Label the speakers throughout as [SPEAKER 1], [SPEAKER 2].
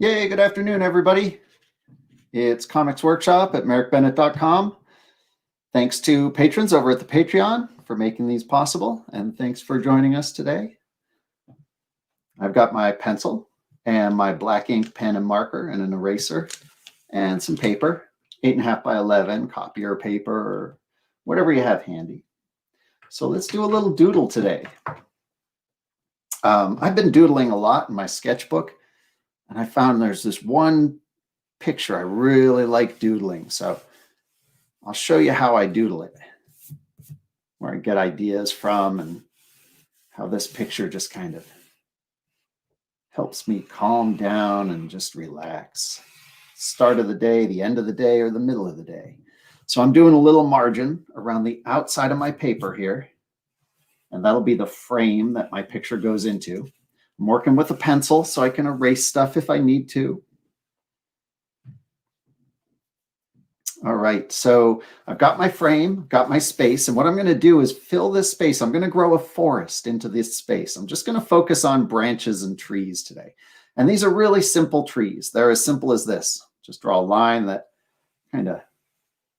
[SPEAKER 1] Yay, good afternoon, everybody. It's Comics Workshop at merrickbennett.com. Thanks to patrons over at the Patreon for making these possible, and thanks for joining us today. I've got my pencil and my black ink pen and marker and an eraser and some paper, 8.5 by 11, copier paper, or whatever you have handy. So let's do a little doodle today. I've been doodling a lot in my sketchbook, and I found there's this one picture I really like doodling. So I'll show you how I doodle it, where I get ideas from, and how this picture just kind of helps me calm down and just relax. Start of the day, the end of the day, or the middle of the day. So I'm doing a little margin around the outside of my paper here, and that'll be the frame that my picture goes into. I'm working with a pencil so I can erase stuff if I need to. All right, so I've got my frame, got my space, and what I'm going to do is fill this space. I'm going to grow a forest into this space. I'm just going to focus on branches and trees today. And these are really simple trees. They're as simple as this. Just draw a line that kind of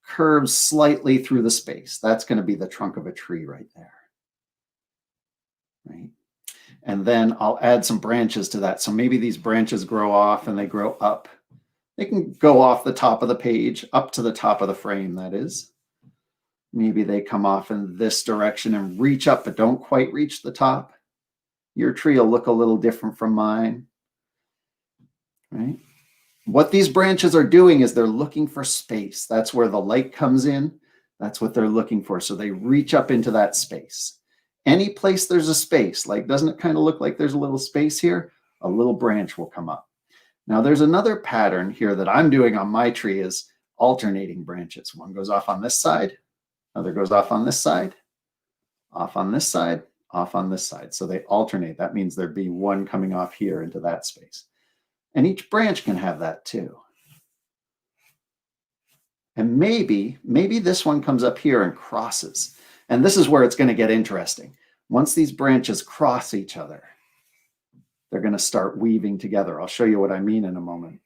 [SPEAKER 1] curves slightly through the space. That's going to be the trunk of a tree right there. Right? And then I'll add some branches to that. So maybe these branches grow off and they grow up. They can go off the top of the page, up to the top of the frame, that is. Maybe they come off in this direction and reach up, but don't quite reach the top. Your tree will look a little different from mine. Right? What these branches are doing is they're looking for space. That's where the light comes in. That's what they're looking for. So they reach up into that space. Any place there's a space, like doesn't it kind of look like there's a little space here? A little branch will come up. Now there's another pattern here that I'm doing on my tree is alternating branches. One goes off on this side, another goes off on this side, off on this side, off on this side. So they alternate. That means there'd be one coming off here into that space. And each branch can have that too. And maybe this one comes up here and crosses. And this is where it's going to get interesting. Once these branches cross each other, they're going to start weaving together. I'll show you what I mean in a moment.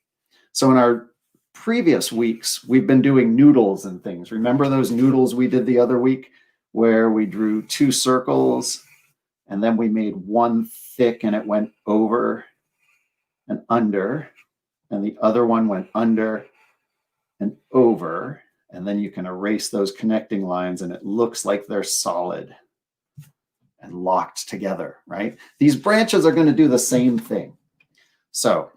[SPEAKER 1] So in our previous weeks, we've been doing noodles and things. Remember those noodles we did the other week where we drew 2 circles and then we made one thick and it went over and under, and the other one went under and over, and then you can erase those connecting lines and it looks like they're solid and locked together, right? These branches are going to do the same thing. So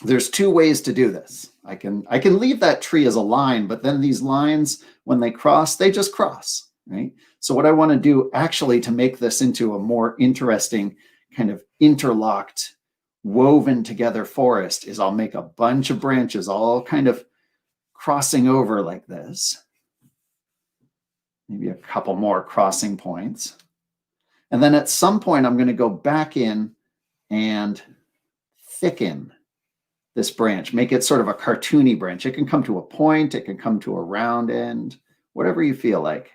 [SPEAKER 1] there's 2 ways to do this. I can leave that tree as a line, but then these lines, when they cross, they just cross, right? So what I want to do actually to make this into a more interesting kind of interlocked, woven together forest is I'll make a bunch of branches all kind of crossing over like this. Maybe a couple more crossing points. And then at some point, I'm going to go back in and thicken this branch, make it sort of a cartoony branch. It can come to a point, it can come to a round end, whatever you feel like.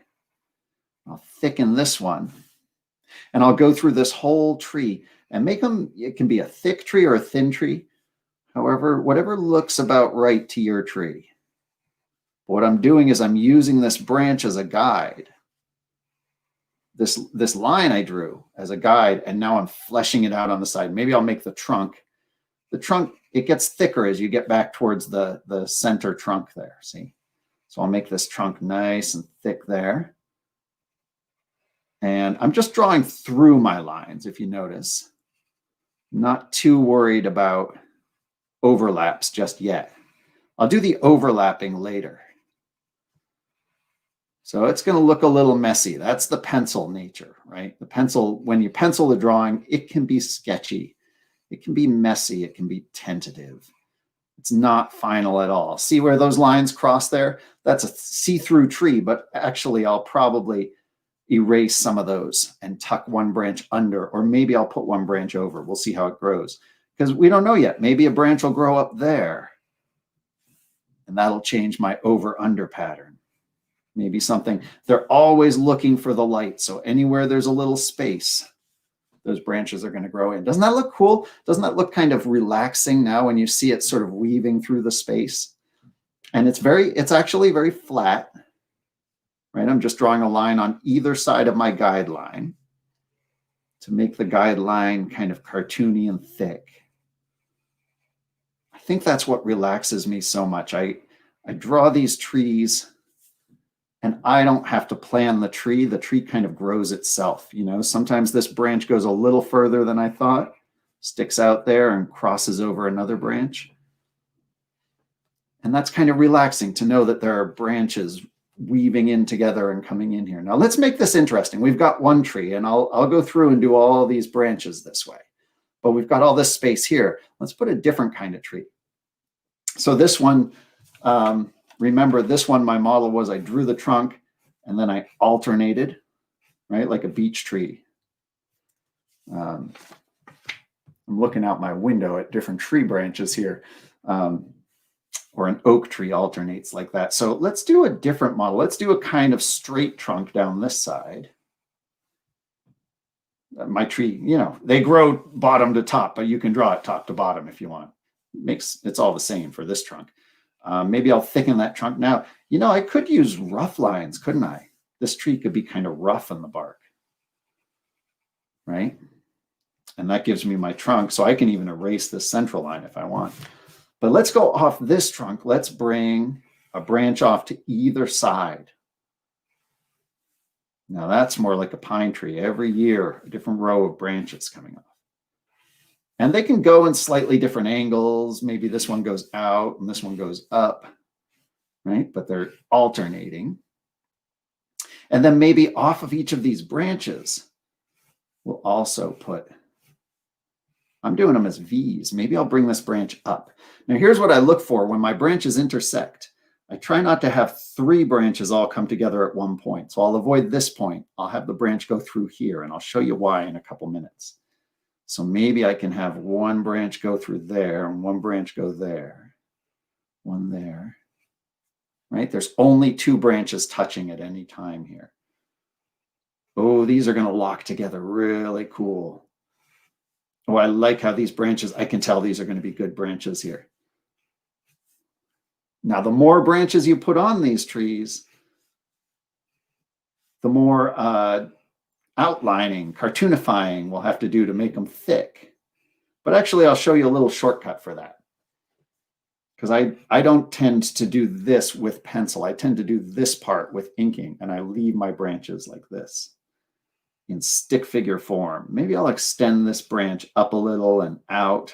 [SPEAKER 1] I'll thicken this one. And I'll go through this whole tree and make them, it can be a thick tree or a thin tree. However, whatever looks about right to your tree. What I'm doing is I'm using this branch as a guide. This line I drew as a guide, and now I'm fleshing it out on the side. Maybe I'll make the trunk. The trunk, it gets thicker as you get back towards the center trunk there, see? So I'll make this trunk nice and thick there. And I'm just drawing through my lines, if you notice. Not too worried about overlaps just yet. I'll do the overlapping later. So it's going to look a little messy. That's the pencil nature, right? The pencil, when you pencil the drawing, it can be sketchy. It can be messy. It can be tentative. It's not final at all. See where those lines cross there? That's a see-through tree, but actually I'll probably erase some of those and tuck one branch under, or maybe I'll put one branch over. We'll see how it grows because we don't know yet. Maybe a branch will grow up there and that'll change my over-under pattern. Maybe something, they're always looking for the light. So anywhere there's a little space, those branches are going to grow in. Doesn't that look cool? Doesn't that look kind of relaxing now when you see it sort of weaving through the space? And it's actually very flat, right? I'm just drawing a line on either side of my guideline to make the guideline kind of cartoony and thick. I think that's what relaxes me so much. I draw these trees and I don't have to plan the tree. The tree kind of grows itself. You know, sometimes this branch goes a little further than I thought, sticks out there and crosses over another branch. And that's kind of relaxing to know that there are branches weaving in together and coming in here. Now let's make this interesting. We've got one tree, and I'll go through and do all these branches this way. But we've got all this space here. Let's put a different kind of tree. So this one, remember this one, my model was I drew the trunk and then I alternated, right? Like a beech tree. I'm looking out my window at different tree branches here. Or an oak tree alternates like that. So let's do a different model. Let's do a kind of straight trunk down this side. My tree, you know, they grow bottom to top, but you can draw it top to bottom if you want. It's all the same for this trunk. Maybe I'll thicken that trunk. Now, you know, I could use rough lines, couldn't I? This tree could be kind of rough in the bark, right? And that gives me my trunk, so I can even erase this central line if I want. But let's go off this trunk. Let's bring a branch off to either side. Now that's more like a pine tree. Every year, a different row of branches coming off. And they can go in slightly different angles. Maybe this one goes out and this one goes up, right? But they're alternating. And then maybe off of each of these branches, we'll also put, I'm doing them as V's. Maybe I'll bring this branch up. Now here's what I look for when my branches intersect. I try not to have 3 branches all come together at one point. So I'll avoid this point. I'll have the branch go through here, and I'll show you why in a couple minutes. So maybe I can have one branch go through there and one branch go there, one there, right? There's only 2 branches touching at any time here. Oh, these are going to lock together really cool. Oh, I like how these branches, I can tell these are going to be good branches here. Now, the more branches you put on these trees, the more outlining, cartoonifying we'll have to do to make them thick. But actually, I'll show you a little shortcut for that. Because I don't tend to do this with pencil. I tend to do this part with inking, and I leave my branches like this in stick figure form. Maybe I'll extend this branch up a little and out.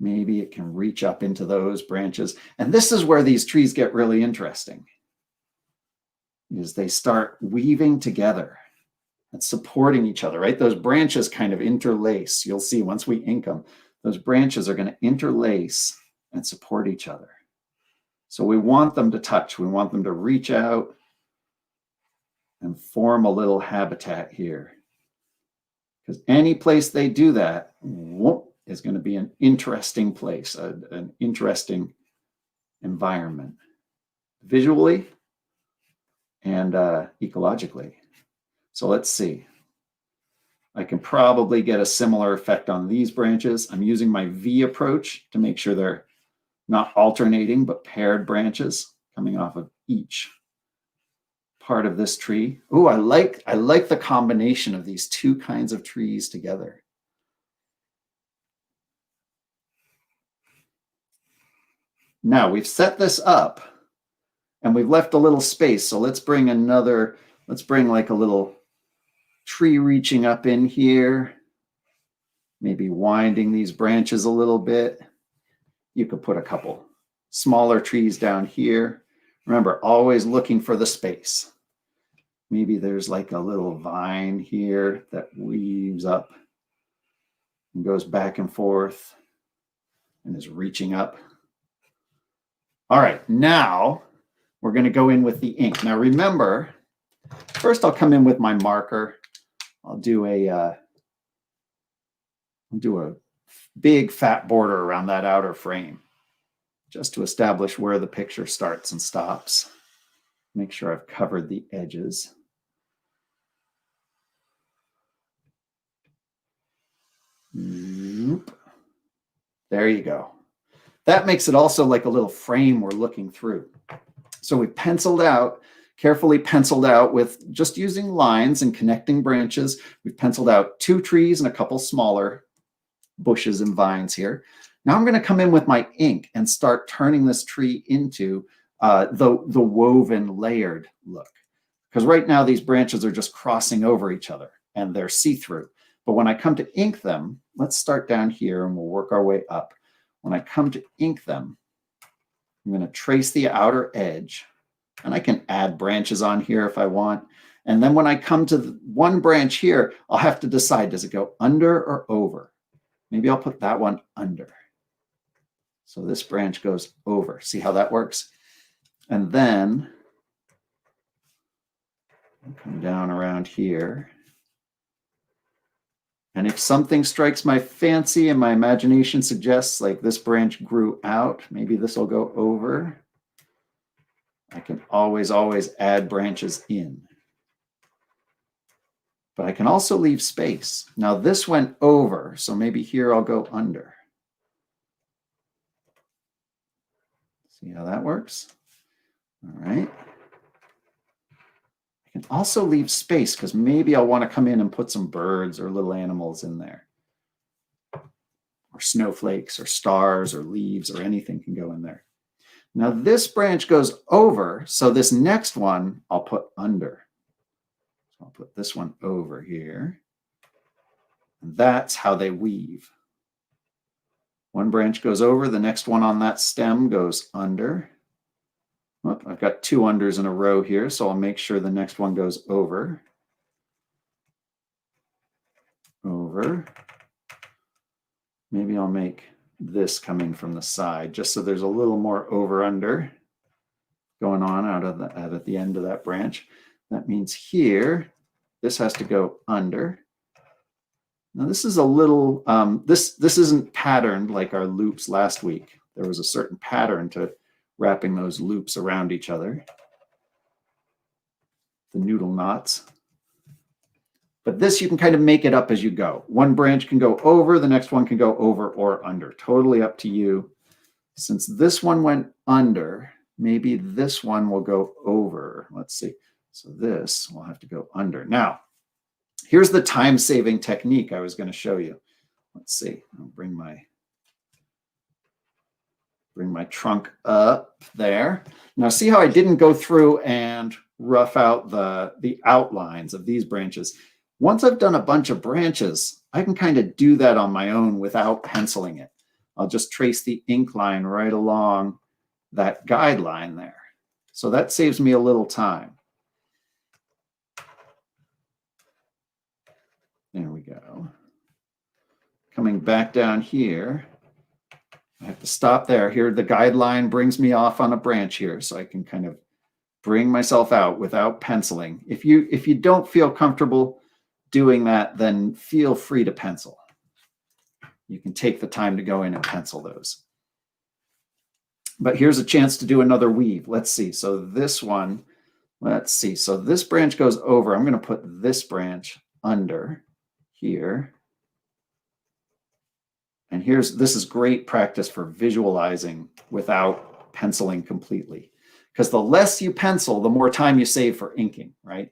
[SPEAKER 1] Maybe it can reach up into those branches. And this is where these trees get really interesting, is they start weaving together and supporting each other, right? Those branches kind of interlace. You'll see once we ink them, those branches are going to interlace and support each other. So we want them to touch. We want them to reach out and form a little habitat here. Because any place they do that, whoop, is going to be an interesting place, an interesting environment, visually and ecologically. So let's see. I can probably get a similar effect on these branches. I'm using my V approach to make sure they're not alternating, but paired branches coming off of each part of this tree. Oh, I like the combination of these 2 kinds of trees together. Now we've set this up and we've left a little space. So let's bring like a little tree reaching up in here, maybe winding these branches a little bit. You could put a couple smaller trees down here. Remember, always looking for the space. Maybe there's like a little vine here that weaves up and goes back and forth and is reaching up. All right, now we're going to go in with the ink. Now remember, first I'll come in with my marker. I'll do a big fat border around that outer frame just to establish where the picture starts and stops. Make sure I've covered the edges. There you go. That makes it also like a little frame we're looking through. So we penciled out, carefully penciled out with just using lines and connecting branches. We've penciled out 2 trees and a couple smaller bushes and vines here. Now I'm going to come in with my ink and start turning this tree into the woven layered look. Because right now these branches are just crossing over each other and they're see-through. But when I come to ink them, let's start down here and we'll work our way up. When I come to ink them, I'm going to trace the outer edge, and I can add branches on here if I want. And then when I come to one branch here, I'll have to decide, does it go under or over? Maybe I'll put that one under. So this branch goes over. See how that works? And then I'll come down around here. And if something strikes my fancy and my imagination suggests like this branch grew out, maybe this will go over. I can always add branches in. But I can also leave space. Now this went over, so maybe here I'll go under. See how that works? All right. I can also leave space because maybe I'll want to come in and put some birds or little animals in there. Or snowflakes or stars or leaves or anything can go in there. Now this branch goes over, so this next one I'll put under. So I'll put this one over here. And that's how they weave. One branch goes over, the next one on that stem goes under. Oh, I've got 2 unders in a row here, so I'll make sure the next one goes over. Over. Maybe I'll make this coming from the side, just so there's a little more over-under going on out at the end of that branch. That means here, this has to go under. Now this is a little, this isn't patterned like our loops last week. There was a certain pattern to wrapping those loops around each other. The noodle knots. But this, you can kind of make it up as you go. One branch can go over, the next one can go over or under. Totally up to you. Since this one went under, maybe this one will go over. Let's see. So this will have to go under. Now, here's the time-saving technique I was going to show you. Let's see. I'll bring my trunk up there. Now see how I didn't go through and rough out the outlines of these branches. Once I've done a bunch of branches, I can kind of do that on my own without penciling it. I'll just trace the ink line right along that guideline there. So that saves me a little time. There we go. Coming back down here, I have to stop there. Here, the guideline brings me off on a branch here, so I can kind of bring myself out without penciling. If you don't feel comfortable doing that, then feel free to pencil. You can take the time to go in and pencil those. But here's a chance to do another weave. Let's see. So this one, let's see. So this branch goes over. I'm going to put this branch under here. And this is great practice for visualizing without penciling completely. Because the less you pencil, the more time you save for inking, right?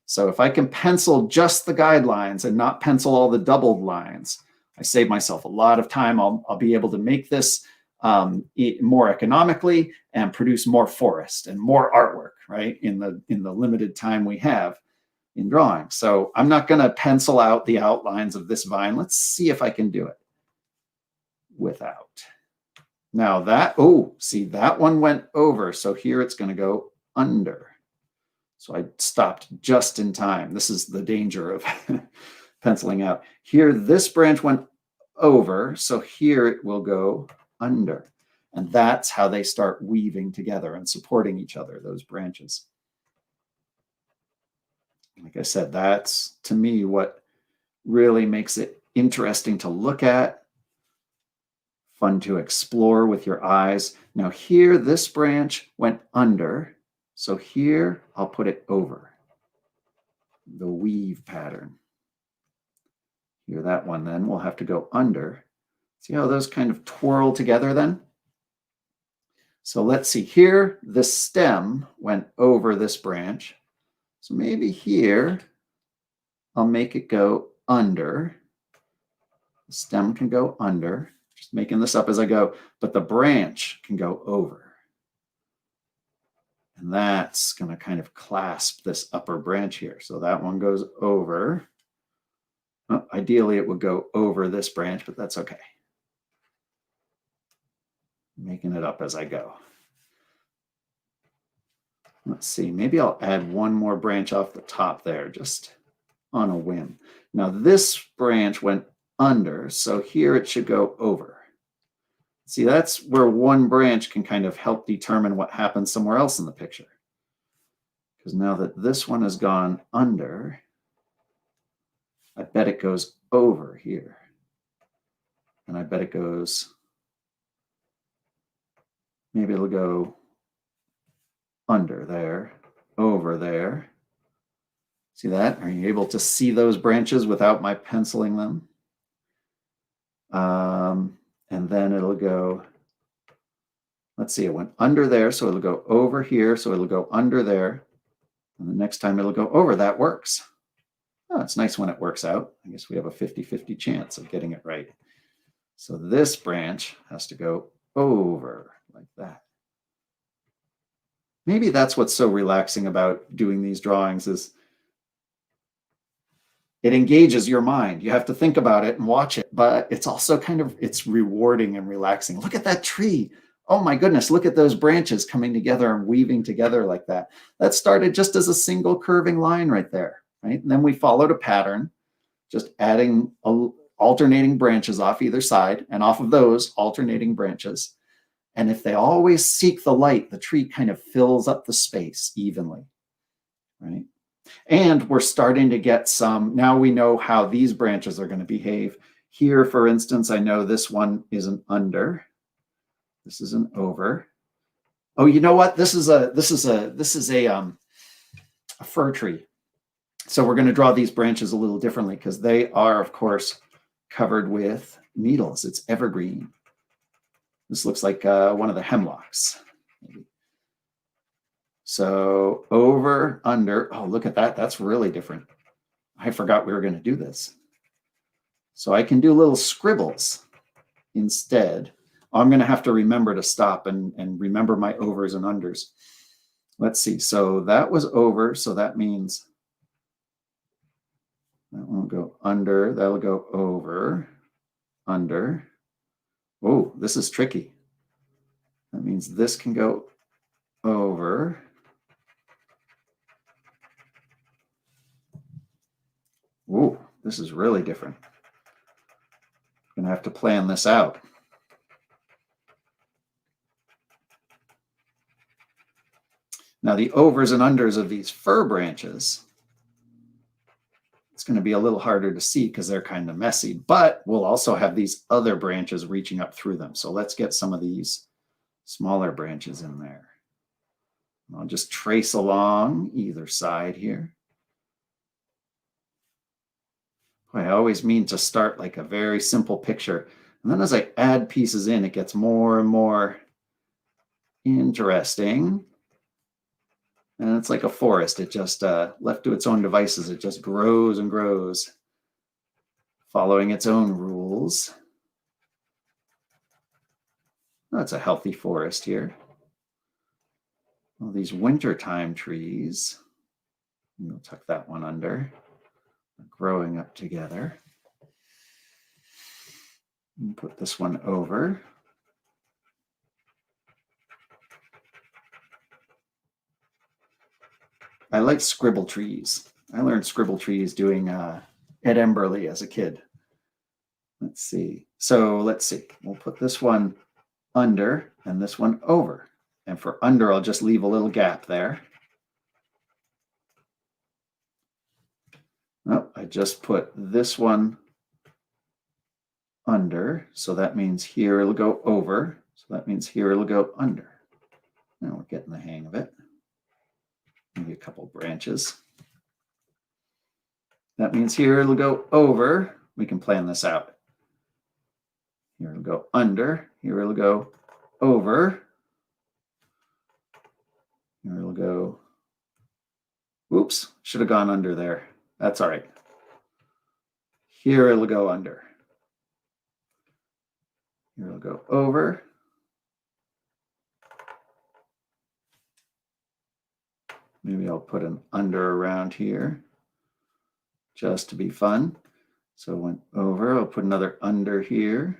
[SPEAKER 1] So if I can pencil just the guidelines and not pencil all the doubled lines, I save myself a lot of time. I'll be able to make this more economically and produce more forest and more artwork, right? In the limited time we have in drawing. So I'm not going to pencil out the outlines of this vine. Let's see if I can do it without. Now that, oh, see, that one went over. So here it's going to go under. So I stopped just in time. This is the danger of penciling out. Here, this branch went over. So here it will go under. And that's how they start weaving together and supporting each other, those branches. Like I said, that's, to me, what really makes it interesting to look at, fun to explore with your eyes. Now here, this branch went under. So here, I'll put it over. The weave pattern. Here, that one then will have to go under. See how those kind of twirl together then? So let's see here, the stem went over this branch. So maybe here, I'll make it go under. The stem can go under, just making this up as I go, but the branch can go over. And that's going to kind of clasp this upper branch here. So that one goes over. Well, ideally, it would go over this branch, but that's okay. Making it up as I go. Let's see, maybe I'll add one more branch off the top there, just on a whim. Now this branch went under, so here it should go over. See, that's where one branch can kind of help determine what happens somewhere else in the picture. Because now that this one has gone under, I bet it goes over here. And I bet it goes, maybe it'll go under there, over there. See that? Are you able to see those branches without my penciling them? And then it'll go, let's see, it went under there, so it'll go over here, so it'll go under there. And the next time it'll go over. That works. Oh, it's nice when it works out. I guess we have a 50-50 chance of getting it right. So this branch has to go over like that. Maybe that's what's so relaxing about doing these drawings is it engages your mind. You have to think about it and watch it, but it's also kind of, it's rewarding and relaxing. Look at that tree. Oh my goodness, look at those branches coming together and weaving together like that. That started just as a single curving line right there, right? And then we followed a pattern, just adding alternating branches off either side, and off of those alternating branches. And if they always seek the light, the tree kind of fills up the space evenly, right? And we're starting to get some, now we know how these branches are going to behave. Here, for instance, I know this one is an under. This is an over. Oh, you know what? This is a fir tree. So we're going to draw these branches a little differently because they are, of course, covered with needles. It's evergreen. This looks like one of the hemlocks. Maybe. So over, under. Oh, look at that. That's really different. I forgot we were going to do this. So I can do little scribbles instead. I'm going to have to remember to stop and remember my overs and unders. Let's see. So that was over. So that means that won't go under. That'll go over, under. Oh, this is tricky. That means this can go over. Ooh, this is really different. I'm going to have to plan this out. Now the overs and unders of these fir branches, it's going to be a little harder to see because they're kind of messy, but we'll also have these other branches reaching up through them. So let's get some of these smaller branches in there. I'll just trace along either side here. I always mean to start like a very simple picture. And then as I add pieces in, it gets more and more interesting. And it's like a forest. It just, left to its own devices, it just grows and grows, following its own rules. That's a healthy forest here. All these wintertime trees. We'll tuck that one under. Growing up together. And put this one over. I like scribble trees. I learned scribble trees doing Ed Emberley as a kid. Let's see. So let's see. We'll put this one under and this one over. And for under, I'll just leave a little gap there. Oh, I just put this one under. So that means here it'll go over. So that means here it'll go under. Now we're getting the hang of it. Maybe a couple branches. That means here it'll go over. We can plan this out. Here it'll go under. Here it'll go over. Here it'll go. Oops, should have gone under there. That's all right. Here it'll go under. Here it'll go over. Maybe I'll put an under around here just to be fun. So it went over. I'll put another under here.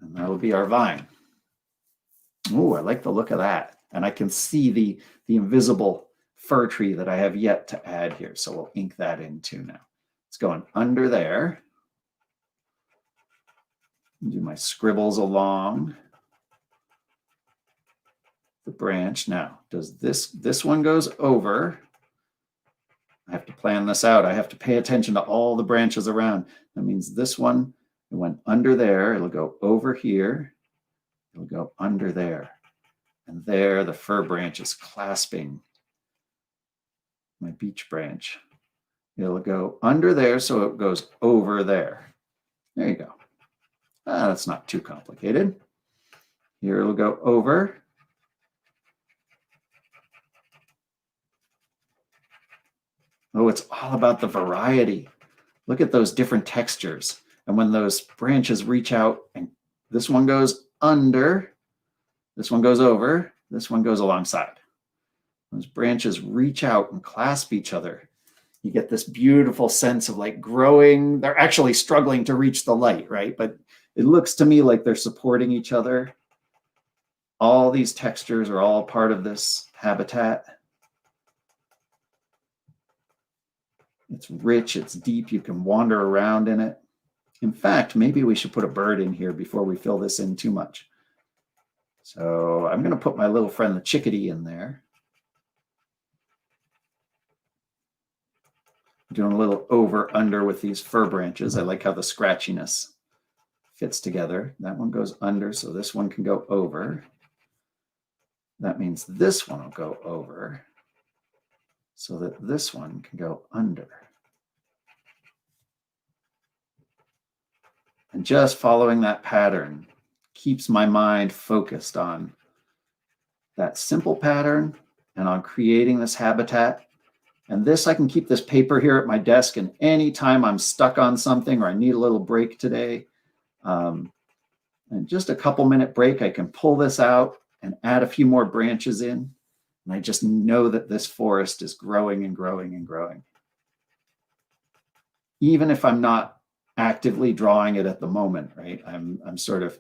[SPEAKER 1] And that'll be our vine. Oh, I like the look of that. And I can see the invisible fir tree that I have yet to add here. So we'll ink that in too now. It's going under there. Do my scribbles along the branch. Now, does this one goes over? I have to plan this out. I have to pay attention to all the branches around. That means this one, it went under there. It'll go over here. It'll go under there. And there, the fir branch is clasping my beech branch. It'll go under there, so it goes over there. There you go. That's not too complicated. Here it'll go over. Oh, it's all about the variety. Look at those different textures. And when those branches reach out, and this one goes under, this one goes over, this one goes alongside. Those branches reach out and clasp each other. You get this beautiful sense of like growing. They're actually struggling to reach the light, right? But it looks to me like they're supporting each other. All these textures are all part of this habitat. It's rich, it's deep, you can wander around in it. In fact, maybe we should put a bird in here before we fill this in too much. So I'm going to put my little friend the chickadee in there. Doing a little over under with these fir branches. I like how the scratchiness fits together. That one goes under, so this one can go over. That means this one will go over, so that this one can go under. And just following that pattern keeps my mind focused on that simple pattern and on creating this habitat. And this, I can keep this paper here at my desk, and anytime I'm stuck on something or I need a little break today, and just a couple-minute break, I can pull this out and add a few more branches in. And I just know that this forest is growing and growing and growing. Even if I'm not actively drawing it at the moment, right? I'm sort of,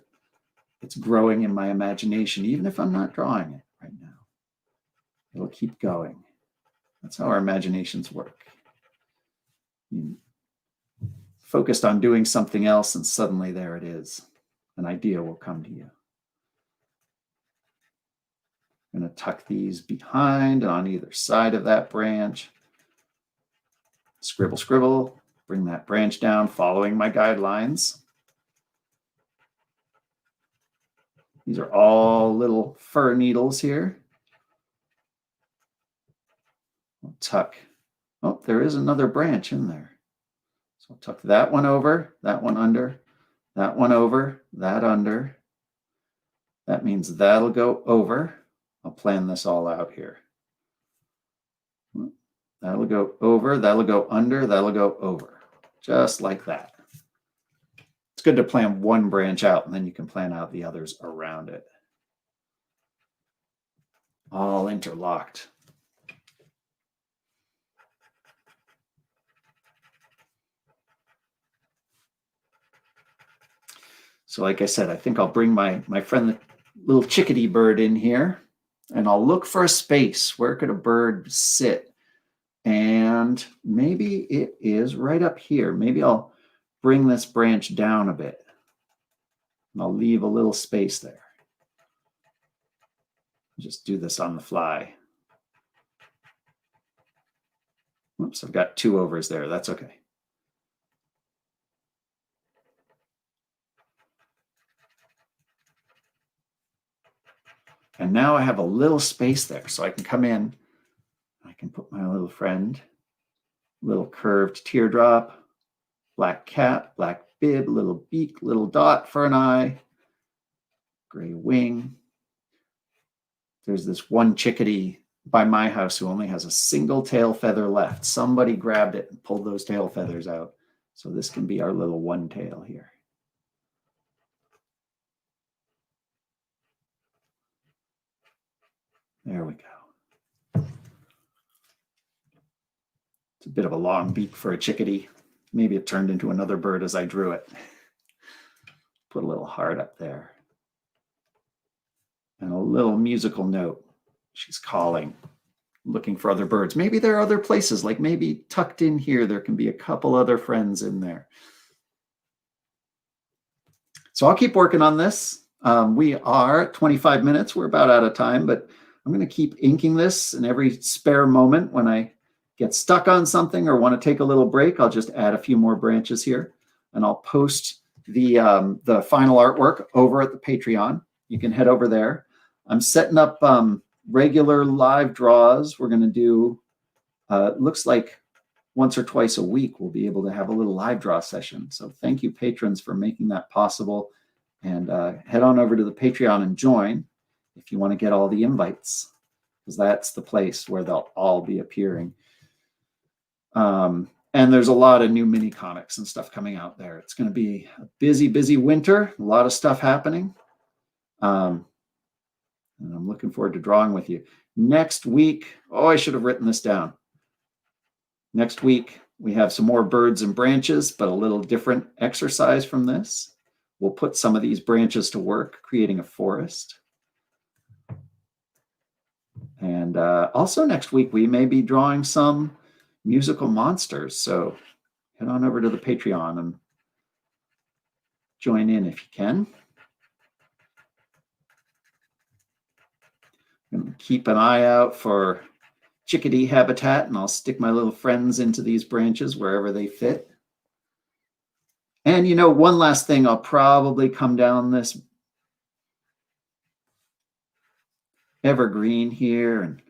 [SPEAKER 1] it's growing in my imagination, even if I'm not drawing it right now. It'll keep going. That's how our imaginations work. You focused on doing something else, and suddenly there it is. An idea will come to you. I'm going to tuck these behind on either side of that branch. Scribble, scribble. Bring that branch down, following my guidelines. These are all little fir needles here. I'll tuck. Oh, there is another branch in there. So I'll tuck that one over, that one under, that one over, that under. That means that'll go over. I'll plan this all out here. That'll go over, that'll go under, that'll go over. Just like that. It's good to plan one branch out, and then you can plan out the others around it. All interlocked. So like I said, I think I'll bring my friend, the little chickadee bird, in here, and I'll look for a space. Where could a bird sit? And maybe it is right up here. Maybe I'll bring this branch down a bit. And I'll leave a little space there. Just do this on the fly. Whoops, I've got two overs there. That's okay. And now I have a little space there, so I can come in. I can put my little friend, little curved teardrop, Black cat, black bib, little beak, little dot for an eye, gray wing. There's this one chickadee by my house who only has a single tail feather left. Somebody grabbed it and pulled those tail feathers out. So this can be our little one tail here. There we go. It's a bit of a long beak for a chickadee. Maybe it turned into another bird as I drew it. Put a little heart up there. And a little musical note. She's calling, looking for other birds. Maybe there are other places, like maybe tucked in here, there can be a couple other friends in there. So I'll keep working on this. We are at 25 minutes. We're about out of time, but I'm going to keep inking this, and every spare moment when I get stuck on something or want to take a little break, I'll just add a few more branches here, and I'll post the final artwork over at the Patreon. You can head over there. I'm setting up regular live draws. We're going to do, looks like once or twice a week, we'll be able to have a little live draw session. So thank you, patrons, for making that possible. And head on over to the Patreon and join if you want to get all the invites, because that's the place where they'll all be appearing. And there's a lot of new mini comics and stuff coming out there. It's going to be a busy, busy winter, a lot of stuff happening. And I'm looking forward to drawing with you. Next week, oh, I should have written this down. Next week, we have some more birds and branches, but a little different exercise from this. We'll put some of these branches to work, creating a forest. And also next week, we may be drawing some musical monsters. So head on over to the Patreon and join in if you can. And keep an eye out for chickadee habitat, and I'll stick my little friends into these branches wherever they fit. And you know, one last thing, I'll probably come down this evergreen here and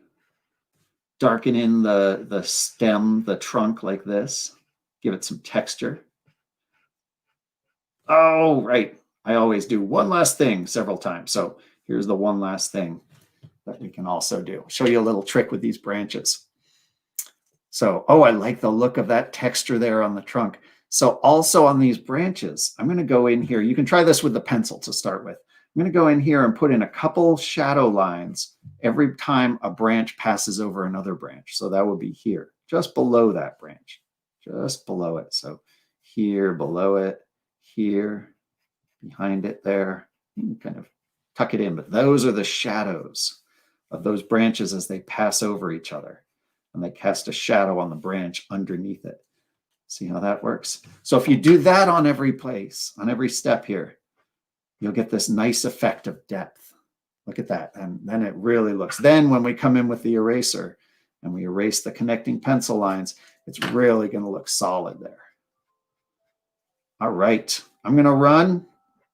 [SPEAKER 1] darken in the stem, the trunk like this, give it some texture. Oh, right. I always do one last thing several times. So here's the one last thing that we can also do. I'll show you a little trick with these branches. So, oh, I like the look of that texture there on the trunk. So also on these branches, I'm going to go in here. You can try this with the pencil to start with. I'm going to go in here and put in a couple shadow lines every time a branch passes over another branch. So that would be here, just below that branch, just below it. So here, below it, here, behind it there. You can kind of tuck it in, but those are the shadows of those branches as they pass over each other. And they cast a shadow on the branch underneath it. See how that works? So if you do that on every place, on every step here, you'll get this nice effect of depth. Look at that. And then it really looks. Then when we come in with the eraser and we erase the connecting pencil lines, it's really going to look solid there. All right. I'm going to run.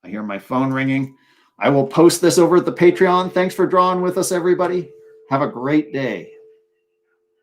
[SPEAKER 1] I hear my phone ringing. I will post this over at the Patreon. Thanks for drawing with us, everybody. Have a great day.